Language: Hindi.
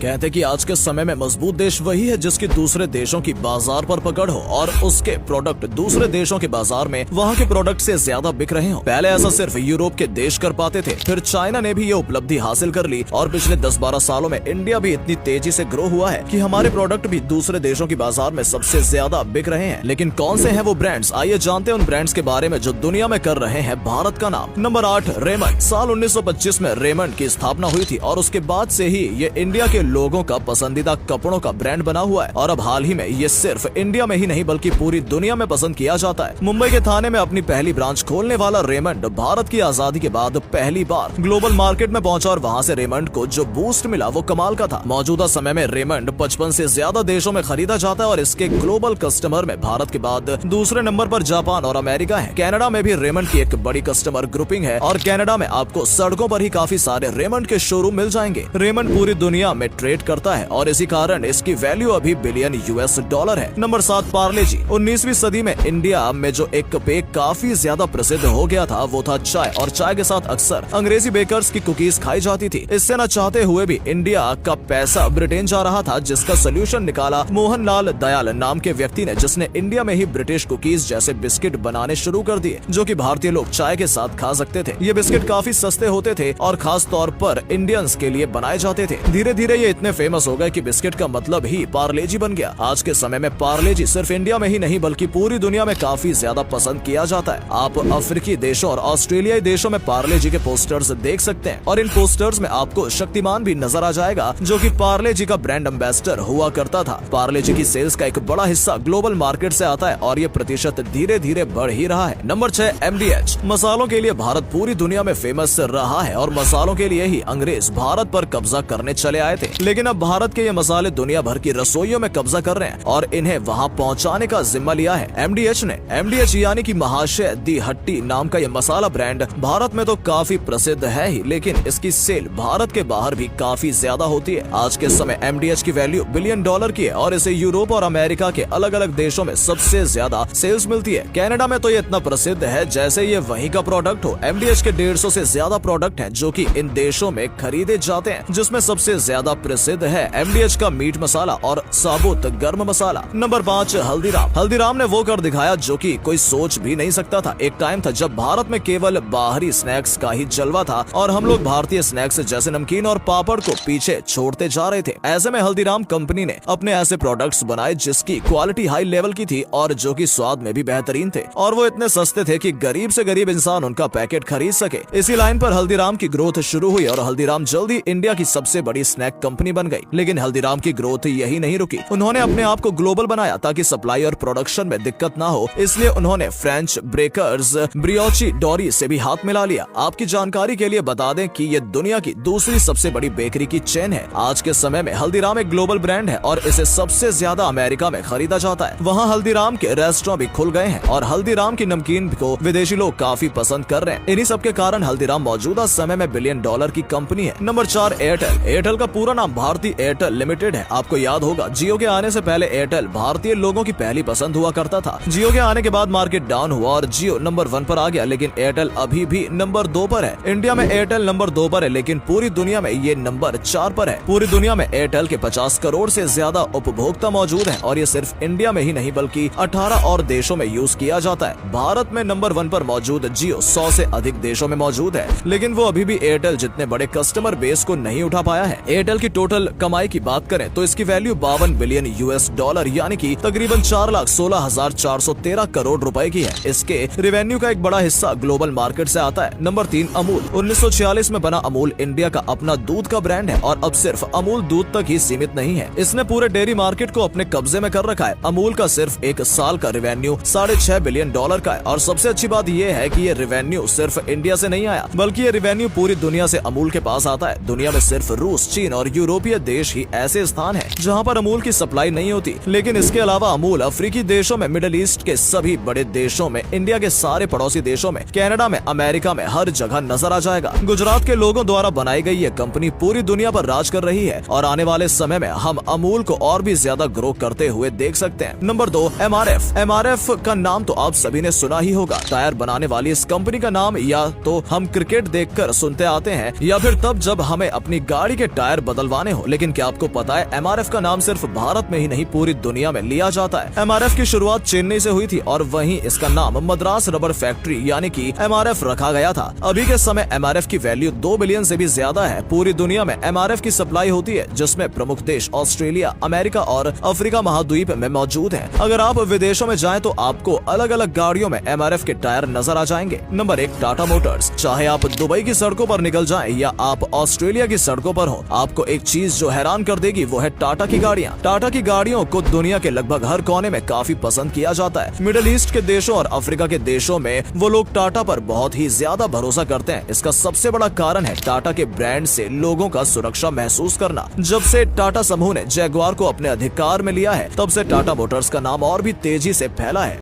कहते कि आज के समय में मजबूत देश वही है जिसकी दूसरे देशों की बाजार पर पकड़ हो और उसके प्रोडक्ट दूसरे देशों के बाजार में वहाँ के प्रोडक्ट से ज्यादा बिक रहे हो। पहले ऐसा सिर्फ यूरोप के देश कर पाते थे, फिर चाइना ने भी ये उपलब्धि हासिल कर ली और पिछले 10-12 सालों में इंडिया भी इतनी तेजी से ग्रो हुआ है कि हमारे प्रोडक्ट भी दूसरे देशों की बाजार में सबसे ज्यादा बिक रहे हैं। लेकिन कौन से हैं वो ब्रांड्स? आइए जानते हैं उन ब्रांड्स के बारे में जो दुनिया में कर रहे हैं भारत का नाम। Number 8, Raymond. साल 1925 में रेमंड की स्थापना हुई थी और उसके बाद से ही ये इंडिया के लोगों का पसंदीदा कपड़ों का ब्रांड बना हुआ है और अब हाल ही में ये सिर्फ इंडिया में ही नहीं बल्कि पूरी दुनिया में पसंद किया जाता है। मुंबई के थाने में अपनी पहली ब्रांच खोलने वाला रेमंड भारत की आजादी के बाद पहली बार ग्लोबल मार्केट में पहुंचा और वहां से रेमंड को जो बूस्ट मिला वो कमाल का था। मौजूदा समय में रेमंड 55 से ज्यादा देशों में खरीदा जाता है और इसके ग्लोबल कस्टमर में भारत के बाद दूसरे नंबर पर जापान और अमेरिका है। कनाडा में भी रेमंड की एक बड़ी कस्टमर ग्रुपिंग है और कनाडा में आपको सड़कों पर ही काफी सारे रेमंड के शोरूम मिल जाएंगे। रेमंड पूरी दुनिया में ट्रेड करता है और इसी कारण इसकी वैल्यू अभी बिलियन $। है। नंबर 7, पार्ले-जी। 19वीं सदी में इंडिया में जो एक पेय काफी ज्यादा प्रसिद्ध हो गया था वो था चाय और चाय के साथ अक्सर अंग्रेजी बेकर्स की कुकीज खाई जाती थी। इससे न चाहते हुए भी इंडिया का पैसा ब्रिटेन जा रहा था जिसका सोल्यूशन निकाला मोहनलाल दयाल नाम के व्यक्ति ने, जिसने इंडिया में ही ब्रिटिश कुकीज जैसे बिस्किट बनाने शुरू कर दिए जो कि भारतीय लोग चाय के साथ खा सकते थे। ये बिस्किट काफी सस्ते होते थे और खास तौर पर इंडियंस के लिए बनाए जाते थे। धीरे धीरे ये इतने फेमस हो गए कि बिस्किट का मतलब ही पार्ले-जी बन गया। आज के समय में पार्ले-जी सिर्फ इंडिया में ही नहीं बल्कि पूरी दुनिया में काफी ज्यादा पसंद किया जाता है। आप अफ्रीकी देशों और ऑस्ट्रेलियाई देशों में पार्ले-जी के पोस्टर्स देख सकते हैं और इन पोस्टर्स में आपको शक्तिमान भी नजर आ जाएगा जो कि पार्ले-जी का ब्रांड एम्बेसडर हुआ करता था। पार्ले-जी की सेल्स का एक बड़ा हिस्सा ग्लोबल मार्केट से आता है और ये प्रतिशत धीरे धीरे बढ़ ही रहा है। Number 6, MDH। मसालों के लिए भारत पूरी दुनिया में फेमस रहा है और मसालों के लिए ही अंग्रेज भारत पर कब्जा करने चले आए थे, लेकिन अब भारत के ये मसाले दुनिया भर की रसोइयों में कब्जा कर रहे हैं और इन्हें वहाँ पहुँचाने का जिम्मा लिया है MDH ने। MDH यानी कि महाशय दी हट्टी नाम का ये मसाला ब्रांड भारत में तो काफी प्रसिद्ध है ही, लेकिन इसकी सेल भारत के बाहर भी काफी ज्यादा होती है। आज के समय MDH की वैल्यू बिलियन $। की है और इसे यूरोप और अमेरिका के अलग अलग देशों में सबसे ज्यादा सेल्स मिलती है। कनाडा में तो ये इतना प्रसिद्ध है जैसे ये वहीं का प्रोडक्ट हो। MDH के 150 से ज्यादा प्रोडक्ट हैं जो कि इन देशों में खरीदे जाते हैं, जिसमें सबसे ज्यादा प्रसिद्ध है MDH का मीट मसाला और साबुत गर्म मसाला। नंबर 5, हल्दीराम। हल्दीराम ने वो कर दिखाया जो कि कोई सोच भी नहीं सकता था। एक टाइम था जब भारत में केवल बाहरी स्नैक्स का ही जलवा था और हम लोग भारतीय स्नैक्स जैसे नमकीन और पापड़ को पीछे छोड़ते जा रहे थे। ऐसे में हल्दीराम कंपनी ने अपने ऐसे प्रोडक्ट्स बनाए जिसकी क्वालिटी हाई लेवल की थी और जो कि स्वाद में भी बेहतरीन थे और वो इतने सस्ते थे कि गरीब से गरीब इंसान उनका पैकेट खरीद सके। इसी लाइन पर हल्दीराम की ग्रोथ शुरू हुई और हल्दीराम जल्दी इंडिया की सबसे बड़ी स्नैक कंपनी बन गई। लेकिन हल्दीराम की ग्रोथ यही नहीं रुकी, उन्होंने अपने आप को ग्लोबल बनाया ताकि सप्लाई और प्रोडक्शन में दिक्कत ना हो, इसलिए उन्होंने फ्रेंच ब्रेकर्स ब्रियोची डोरी से भी हाथ मिला लिया। आपकी जानकारी के लिए बता दें कि ये दुनिया की दूसरी सबसे बड़ी बेकरी की चेन है। आज के समय में हल्दीराम एक ग्लोबल ब्रांड है और इसे सबसे ज्यादा अमेरिका में खरीदा जाता है। वहाँ हल्दीराम के रेस्टोरेंट भी खुल गए हैं और हल्दीराम की नमकीन को विदेशी लोग काफी पसंद कर रहे हैं। इन्हीं सब के कारण हल्दीराम मौजूदा समय में बिलियन $। की कंपनी है। Number 4, Airtel. एयरटेल का पूरा नाम भारतीय एयरटेल लिमिटेड है। आपको याद होगा जियो के आने से पहले एयरटेल भारतीय लोगों की पहली पसंद हुआ करता था। जियो के आने के बाद मार्केट डाउन हुआ और जियो नंबर 1 पर आ गया, लेकिन एयरटेल अभी भी नंबर 2 पर है। इंडिया में एयरटेल नंबर 2 पर है लेकिन पूरी दुनिया में ये नंबर 4 पर है। पूरी दुनिया में एयरटेल के 50 करोड़ से ज्यादा उपभोक्ता मौजूद हैं और ये सिर्फ इंडिया में ही नहीं बल्कि 18 और देशों में यूज किया जाता है। भारत में नंबर 1 पर मौजूद जियो 100 से अधिक देशों में मौजूद है, लेकिन वो अभी भी एयरटेल जितने बड़े कस्टमर बेस को नहीं उठा पाया है। एयरटेल की टोटल कमाई की बात करें तो इसकी वैल्यू 52 बिलियन $, यानी कि तकरीबन 4,16,413 करोड़ रुपए की है। इसके रेवेन्यू का एक बड़ा हिस्सा ग्लोबल मार्केट से आता है। नंबर 3, अमूल। 1946 में बना अमूल इंडिया का अपना दूध का ब्रांड है और अब सिर्फ अमूल दूध तक ही सीमित नहीं है, इसने पूरे डेयरी मार्केट को अपने कब्जे में कर रखा है। अमूल का सिर्फ एक साल का रेवेन्यू $6.5 बिलियन का है और सबसे अच्छी बात यह है कि ये रेवेन्यू सिर्फ इंडिया से नहीं आया बल्कि ये रेवेन्यू पूरी दुनिया से अमूल के पास आता है। दुनिया में सिर्फ रूस, चीन और यूरोपीय देश ही ऐसे स्थान हैं जहां पर अमूल की सप्लाई नहीं होती, लेकिन इसके अलावा अमूल अफ्रीकी देशों में, मिडिल ईस्ट के सभी बड़े देशों में, इंडिया के सारे पड़ोसी देशों में, कनाडा में, अमेरिका में, हर जगह नजर आ जाएगा। गुजरात के लोगों द्वारा बनाई गई ये कंपनी पूरी दुनिया पर राज कर रही है और आने वाले समय में हम अमूल को और भी ज्यादा ग्रो करते हुए देख सकते हैं। Number 2, MRF। MRF का नाम तो आप सभी ने सुना ही होगा। टायर बनाने वाली इस कंपनी का नाम या तो हम क्रिकेट देखकर सुनते आते हैं या फिर तब जब हमें अपनी गाड़ी के टायर निकलवाने हो। लेकिन क्या आपको पता है MRF का नाम सिर्फ भारत में ही नहीं पूरी दुनिया में लिया जाता है। MRF की शुरुआत चेन्नई से हुई थी और वहीं इसका नाम मद्रास रबर फैक्ट्री यानी कि MRF रखा गया था। अभी के समय MRF की वैल्यू 2 बिलियन से भी ज्यादा है। पूरी दुनिया में MRF की सप्लाई होती है, जिसमें प्रमुख देश ऑस्ट्रेलिया, अमेरिका और अफ्रीका महाद्वीप में मौजूद हैं। अगर आप विदेशों में जाएं तो आपको अलग अलग गाड़ियों में MRF के टायर नजर आ जाएंगे। Number 1, Tata Motors. चाहे आप दुबई की सड़कों पर निकल जाएं या आप ऑस्ट्रेलिया की सड़कों पर हो, आपको एक चीज जो हैरान कर देगी वो है टाटा की गाड़ियाँ। टाटा की गाड़ियों को दुनिया के लगभग हर कोने में काफी पसंद किया जाता है। मिडिल ईस्ट के देशों और अफ्रीका के देशों में वो लोग टाटा पर बहुत ही ज्यादा भरोसा करते हैं। इसका सबसे बड़ा कारण है टाटा के ब्रांड से लोगों का सुरक्षा महसूस करना। जब से टाटा समूह ने जैगुआर को अपने अधिकार में लिया है, तब से टाटा मोटर्स का नाम और भी तेजी से फैला है।